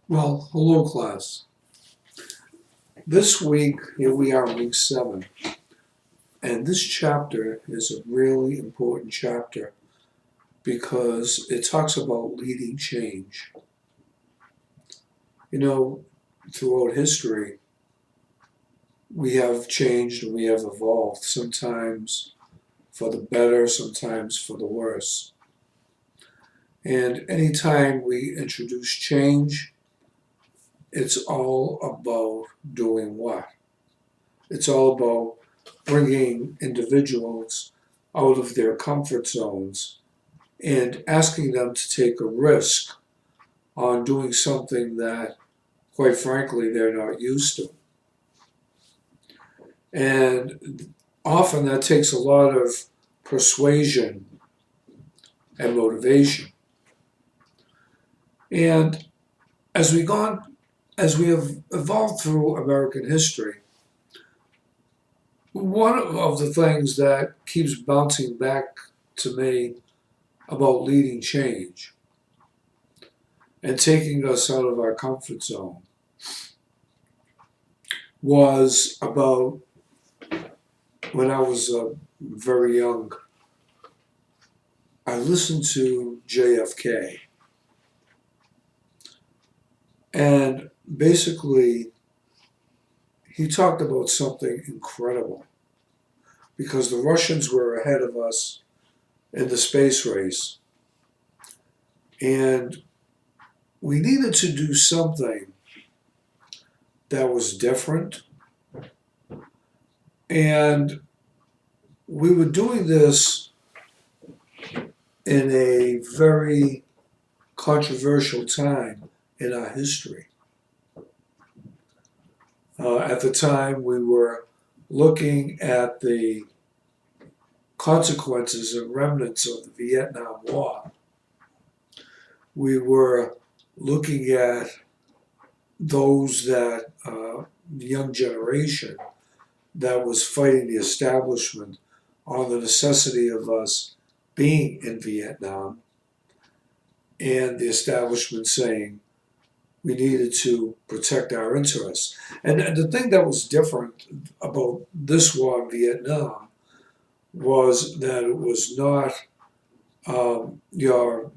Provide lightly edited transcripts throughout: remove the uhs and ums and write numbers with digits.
Well, hello, class. This week, here we are, week 7, and this chapter is a really important chapter because it talks about leading change. You know, throughout history, we have changed and we have evolved, sometimes for the better, sometimes for the worse. And anytime we introduce change, it's all about doing what? It's all about bringing individuals out of their comfort zones and asking them to take a risk on doing something that, quite frankly, they're not used to. And often that takes a lot of persuasion and motivation. And as as we have evolved through American history, one of the things that keeps bouncing back to me about leading change and taking us out of our comfort zone was about when I was very young. I listened to JFK, and basically, he talked about something incredible because the Russians were ahead of us in the space race, and we needed to do something that was different. And we were doing this in a very controversial time in our history. At the time, we were looking at the consequences and remnants of the Vietnam War. We were looking at those that, the young generation that was fighting the establishment on the necessity of us being in Vietnam, and the establishment saying we needed to protect our interests. And the thing that was different about this war in Vietnam was that it was not your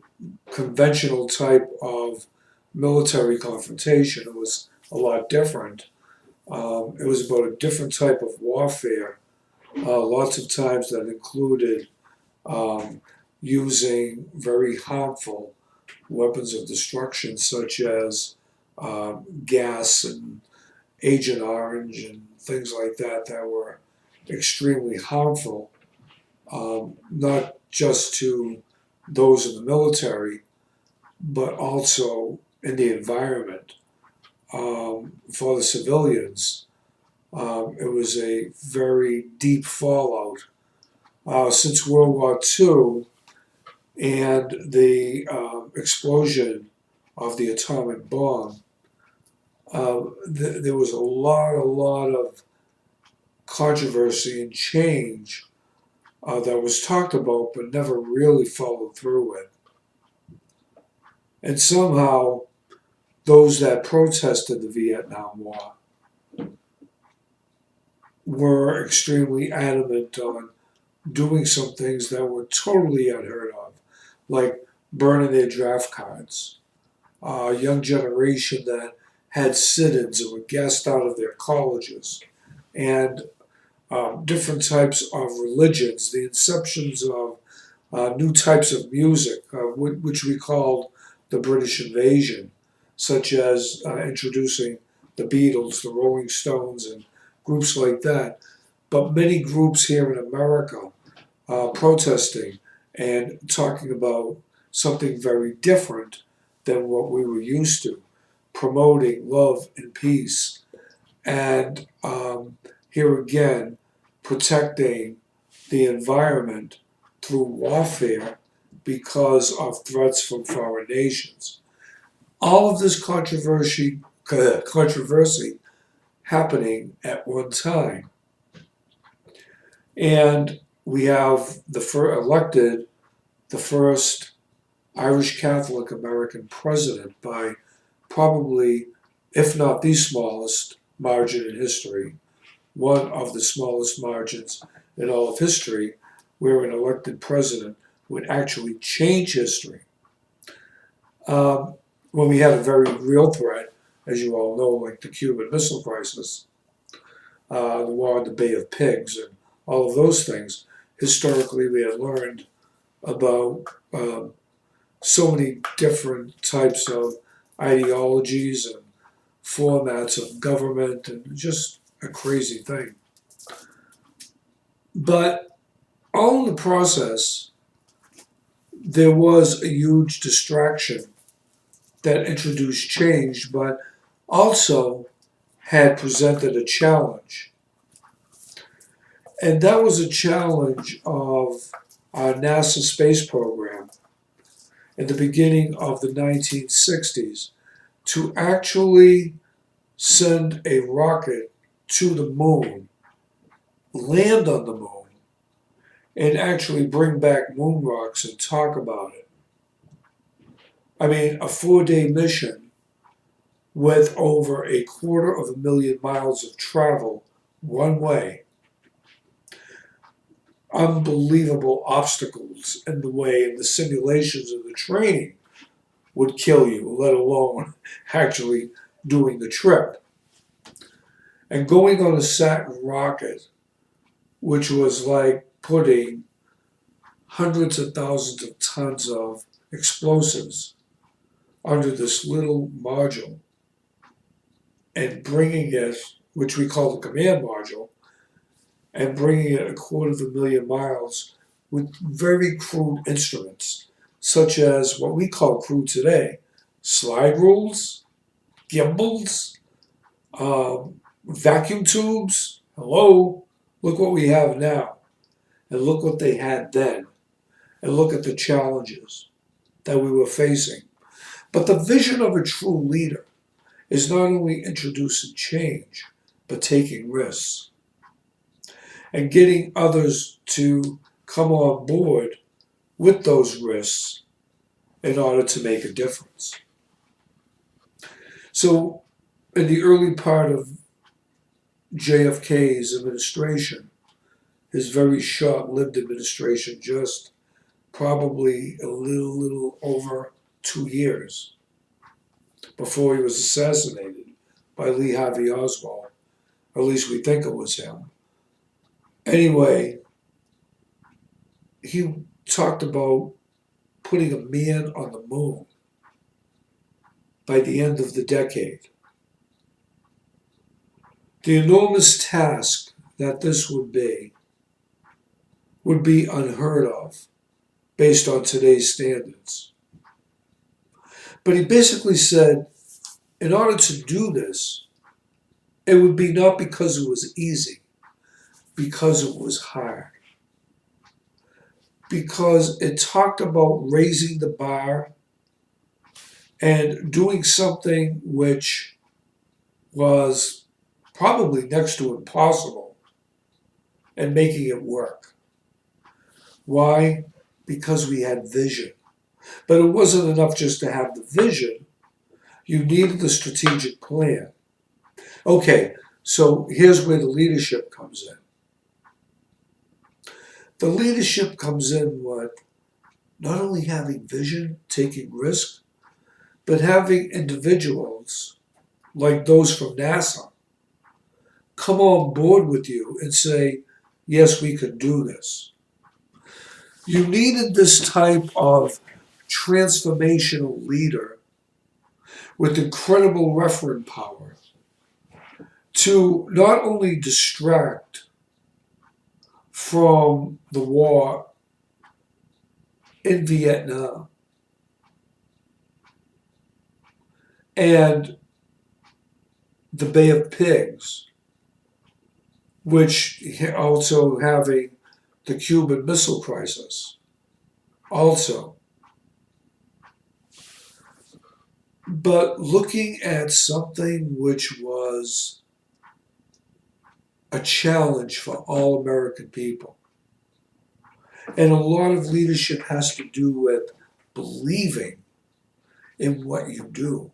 conventional type of military confrontation. It was a lot different. It was about a different type of warfare, lots of times that included using very harmful weapons of destruction, such as gas and Agent Orange and things like that, that were extremely harmful, not just to those in the military, but also in the environment. For the civilians, it was a very deep fallout. Since World War II and the explosion of the atomic bomb, there was a lot of controversy and change that was talked about but never really followed through with. And somehow, those that protested the Vietnam War were extremely adamant on doing some things that were totally unheard of, like burning their draft cards. A young generation that had sit-ins and were gassed out of their colleges, and different types of religions, the inceptions of new types of music, which we called the British invasion, such as introducing the Beatles, the Rolling Stones, and groups like that. But many groups here in America protesting and talking about something very different than what we were used to, promoting love and peace. And here again, protecting the environment through warfare because of threats from foreign nations. All of this controversy happening at one time. And we have elected the first Irish Catholic American president by probably, if not the smallest margin in history, one of the smallest margins in all of history, where an elected president would actually change history. When we had a very real threat, as you all know, like the Cuban Missile Crisis, the war in the Bay of Pigs, and all of those things, historically we had learned about so many different types of ideologies and formats of government, and just a crazy thing. But all in the process, there was a huge distraction that introduced change, but also had presented a challenge. And that was a challenge of our NASA space program in the beginning of the 1960s to actually send a rocket to the moon, land on the moon, and actually bring back moon rocks and talk about it. I mean, a 4-day mission with over 250,000 miles of travel one way. Unbelievable obstacles in the way, and the simulations and the training would kill you, let alone actually doing the trip. And going on a Saturn rocket, which was like putting hundreds of thousands of tons of explosives under this little module and bringing it, which we call the command module, and bringing it 250,000 miles with very crude instruments, such as what we call crude today: slide rules, gimbals, vacuum tubes. Hello, look what we have now, and look what they had then, and look at the challenges that we were facing. But the vision of a true leader is not only introducing change, but taking risks and getting others to come on board with those risks in order to make a difference. So in the early part of JFK's administration, his very short-lived administration, just probably a little over 2 years before he was assassinated by Lee Harvey Oswald, or at least we think it was him. Anyway, he talked about putting a man on the moon by the end of the decade. The enormous task that this would be unheard of based on today's standards. But he basically said, in order to do this, it would be not because it was easy, because it was hard. Because it talked about raising the bar and doing something which was probably next to impossible and making it work. Why? Because we had vision. But it wasn't enough just to have the vision. You needed the strategic plan. Okay, so here's where the leadership comes in. The leadership comes in with not only having vision, taking risk, but having individuals like those from NASA come on board with you and say, yes, we can do this. You needed this type of transformational leader with incredible referent power to not only distract from the war in Vietnam and the Bay of Pigs, which also having the Cuban Missile Crisis also. But looking at something which was a challenge for all American people. And a lot of leadership has to do with believing in what you do.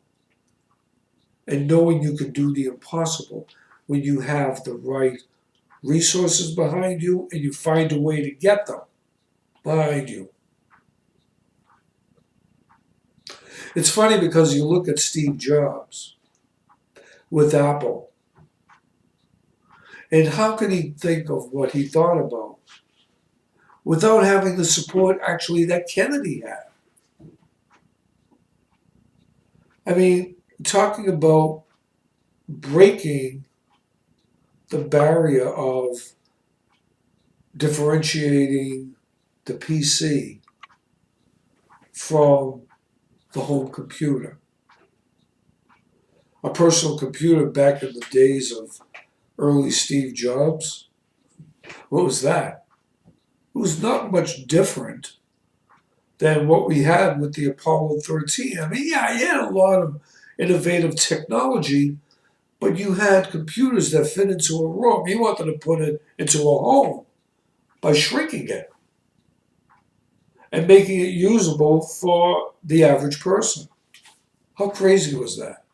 and knowing you can do the impossible when you have the right resources behind you and you find a way to get them behind you. It's funny because you look at Steve Jobs with Apple, and how can he think of what he thought about without having the support actually that Kennedy had? I mean, talking about breaking the barrier of differentiating the PC from the home computer. A personal computer back in the days of early Steve Jobs, what was that? It was not much different than what we had with the Apollo 13. I mean, yeah, you had a lot of innovative technology, but you had computers that fit into a room. You wanted to put it into a home by shrinking it and making it usable for the average person. How crazy was that?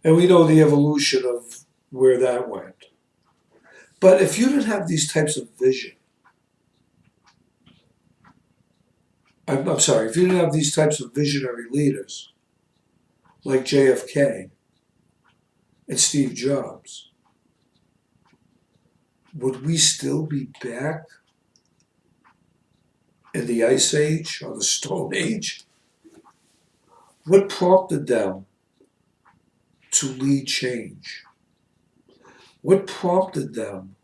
And we know the evolution of where that went. But if you didn't have these types of vision, I'm sorry, if you didn't have these types of visionary leaders like JFK and Steve Jobs, would we still be back in the Ice Age or the Stone Age? What prompted them to lead change? What prompted them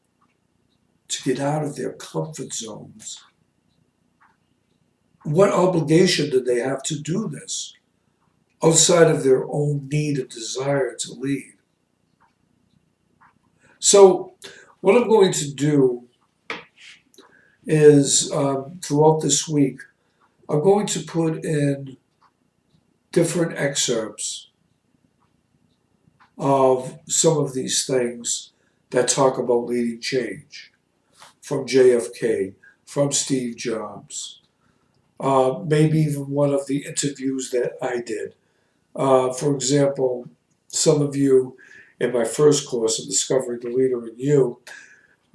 to get out of their comfort zones? What obligation did they have to do this outside of their own need and desire to lead? So, what I'm going to do is throughout this week, I'm going to put in different excerpts of some of these things that talk about leading change from JFK, from Steve Jobs, maybe even one of the interviews that I did. For example, some of you in my first course of Discovering the Leader in You,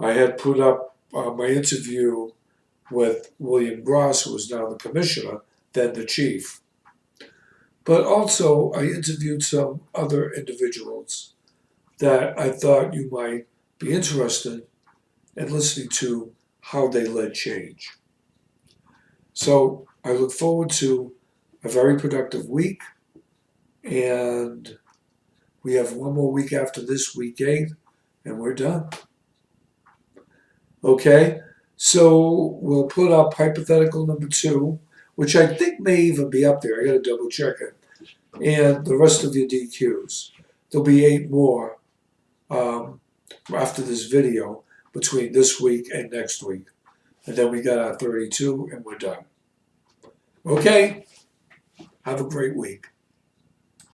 I had put up my interview with William Gross, who is now the commissioner, then the chief. But also, I interviewed some other individuals that I thought you might be interested in listening to how they led change. So I look forward to a very productive week, and we have one more week after this, week 8, and we're done. Okay, so we'll put up hypothetical number 2, which I think may even be up there. I gotta double check it. And the rest of your DQs. There'll be 8 more after this video between this week and next week. And then we got our 32 and we're done. Okay, have a great week.